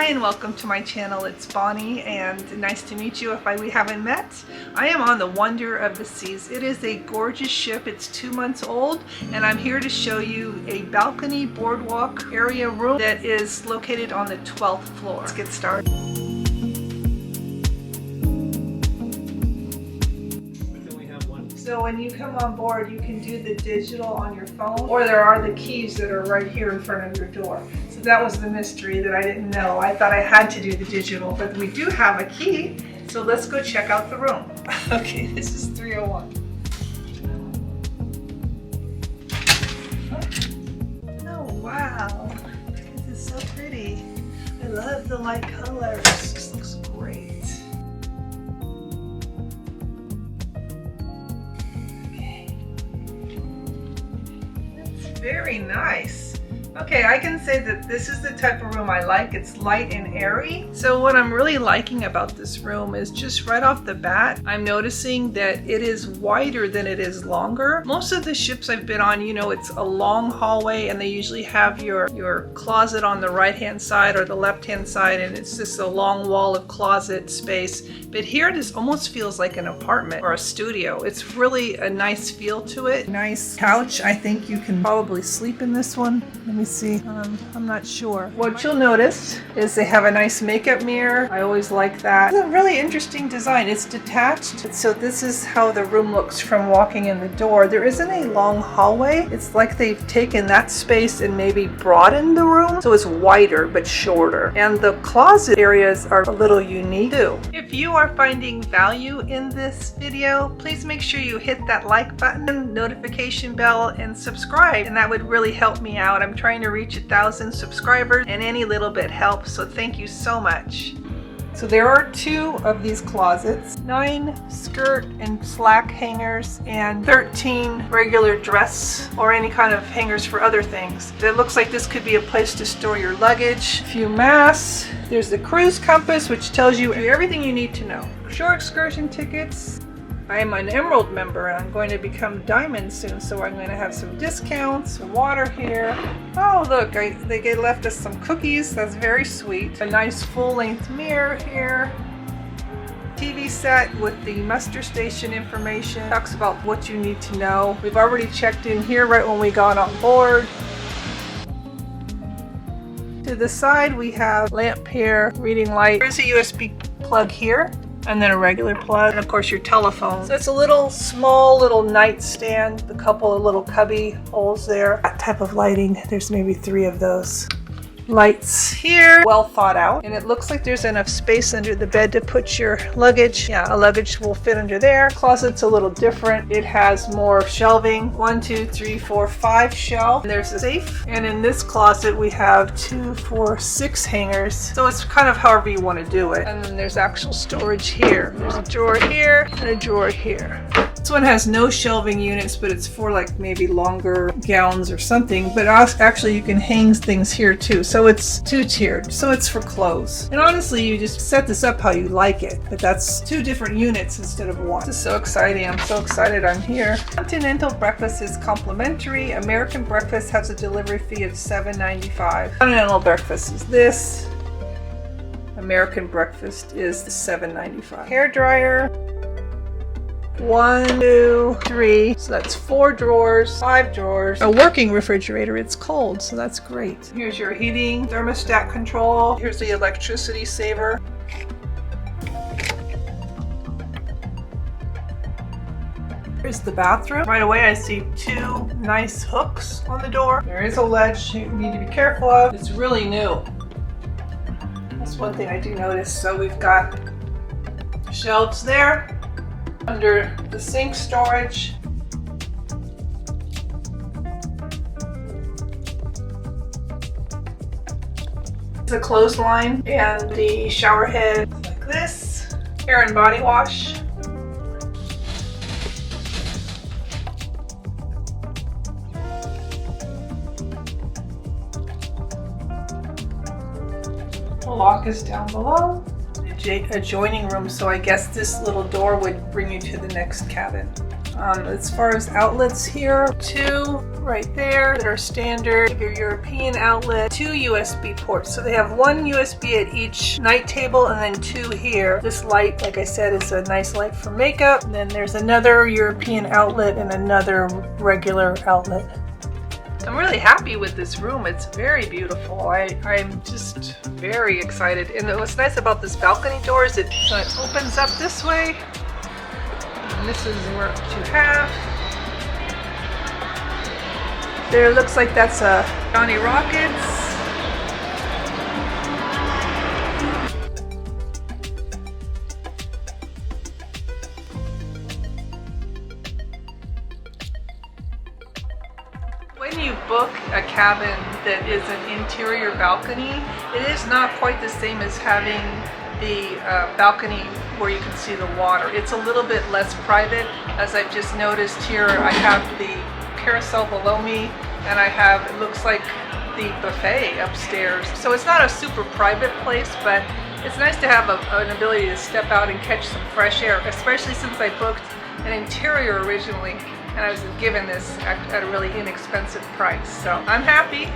Hi and welcome to my channel. It's Bonnie and nice to meet you if we haven't met. I am on the Wonder of the Seas. It is a gorgeous ship. It's 2 months old and I'm here to show you a balcony boardwalk area room that is located on the 12th floor. Let's get started. So when you come on board, you can do the digital on your phone, or there are the keys that are right here in front of your door. So that was the mystery that I didn't know. I thought I had to do the digital, but we do have a key. So let's go check out the room. Okay, this is 301. Oh, wow. This is so pretty. I love the light colors. This looks great. Very nice. Okay, I can say that this is the type of room I like. It's light and airy. So what I'm really liking about this room is just right off the bat, I'm noticing that it is wider than it is longer. Most of the ships I've been on, you know, it's a long hallway and they usually have your closet on the right-hand side or the left-hand side, and it's just a long wall of closet space. But here it almost feels like an apartment or a studio. It's really a nice feel to it. Nice couch. I think you can probably sleep in this one. Let me see. I'm not sure. What you'll notice is they have a nice makeup mirror. I always like that. It's a really interesting design. It's detached. So this is how the room looks from walking in the door. There isn't a long hallway. It's like they've taken that space and maybe broadened the room. So it's wider but shorter. And the closet areas are a little unique too. If you are finding value in this video, please make sure you hit that like button, notification bell, and subscribe. And that would really help me out. I'm trying to reach 1,000 subscribers and any little bit helps, so thank you so much. So there are 2 of these closets, 9 skirt and slack hangers and 13 regular dress or any kind of hangers for other things. It looks like this could be a place to store your luggage. A few masks. There's the cruise compass, which tells you everything you need to know. Shore excursion tickets. I am an Emerald member and I'm going to become Diamond soon, so I'm going to have some discounts, some water here. Oh look, they left us some cookies. That's very sweet. A nice full-length mirror here. TV set with the muster station information. Talks about what you need to know. We've already checked in here right when we got on board. To the side we have lamp here, reading light. There's a USB plug here. And then a regular plug, and of course your telephone. So it's a little small little nightstand, a couple of little cubby holes there. That type of lighting, there's maybe 3 of those. Lights here, well thought out, and it looks like there's enough space under the bed to put your luggage. Yeah, a luggage will fit under there. Closet's a little different. It has more shelving. 1, 2, 3, 4, 5 shelf. And there's a safe, and in this closet we have 2, 4, 6 hangers. So it's kind of however you want to do it. And then there's actual storage here. There's a drawer here and a drawer here. This one has no shelving units, but it's for like maybe longer gowns or something. But actually you can hang things here too. So it's 2-tiered. So it's for clothes. And honestly, you just set this up how you like it. But that's 2 different units instead of 1. This is so exciting. I'm so excited I'm here. Continental breakfast is complimentary. American breakfast has a delivery fee of $7.95. Continental breakfast is this. American breakfast is $7.95. Hair dryer. 1, 2, 3, so that's 4 drawers, 5 drawers. A working refrigerator. It's cold, so that's great. Here's your heating, thermostat control. Here's the electricity saver. Here's the bathroom. Right away I see 2 nice hooks on the door. There is a ledge you need to be careful of. It's really new. That's one thing I do notice. So we've got shelves there. Under the sink storage. The clothesline and the shower head like this. Hair and body wash. The lock is down below. Adjoining room, so I guess this little door would bring you to the next cabin. As far as outlets here, 2 right there that are standard. Your European outlet, 2 USB ports. So they have 1 USB at each night table and then 2 here. This light, like I said, is a nice light for makeup. And then there's another European outlet and another regular outlet. I'm really happy with this room. It's very beautiful. I'm just very excited. And what's nice about this balcony door is it opens up this way. And this is what you have. There looks like that's a Johnny Rockets. When you book a cabin that is an interior balcony, it is not quite the same as having the balcony where you can see the water. It's a little bit less private. As I've just noticed here, I have the carousel below me and I have, it looks like the buffet upstairs. So it's not a super private place, but it's nice to have an ability to step out and catch some fresh air, especially since I booked an interior originally and I was given this at a really inexpensive price. So I'm happy.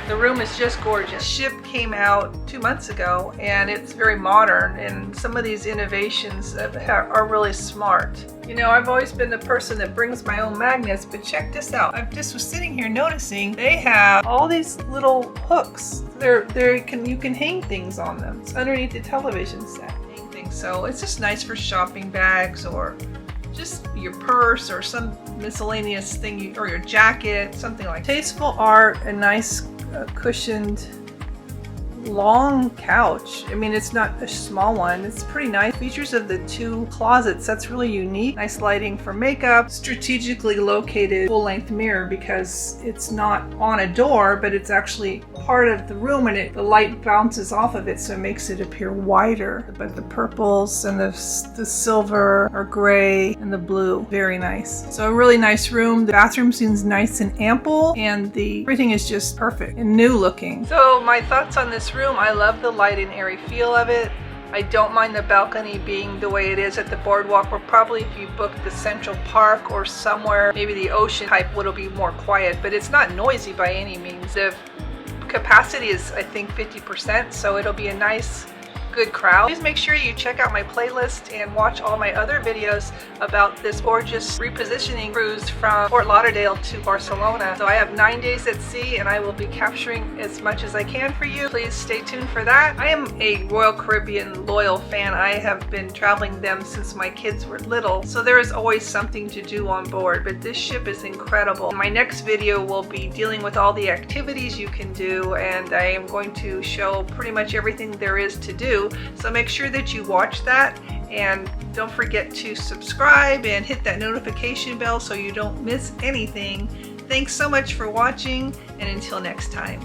The room is just gorgeous. The ship came out 2 months ago and it's very modern, and some of these innovations are really smart. You know, I've always been the person that brings my own magnets, but check this out. I just was sitting here noticing they have all these little hooks. You can hang things on them. It's underneath the television set. So it's just nice for shopping bags or just your purse or some miscellaneous thing, or your jacket, something like that. Tasteful art, a nice cushioned long couch. I mean, it's not a small one. It's pretty nice. Features of the 2 closets, that's really unique. Nice lighting for makeup. Strategically located full-length mirror because it's not on a door, but it's actually part of the room, and the light bounces off of it, so it makes it appear wider. But the purples and the silver or gray and the blue, very nice. So a really nice room. The bathroom seems nice and ample, and everything is just perfect and new looking. So my thoughts on this room: I love the light and airy feel of it. I don't mind the balcony being the way it is at the boardwalk, where probably if you book the Central Park or somewhere, maybe the ocean type, it'll be more quiet, but it's not noisy by any means. The capacity is, I think, 50%, so it'll be a nice, good crowd. Please make sure you check out my playlist and watch all my other videos about this gorgeous repositioning cruise from Fort Lauderdale to Barcelona. So I have 9 days at sea and I will be capturing as much as I can for you. Please stay tuned for that. I am a Royal Caribbean loyal fan. I have been traveling them since my kids were little, so there is always something to do on board, but this ship is incredible. My next video will be dealing with all the activities you can do, and I am going to show pretty much everything there is to do. So make sure that you watch that, and don't forget to subscribe and hit that notification bell so you don't miss anything. Thanks so much for watching, and until next time.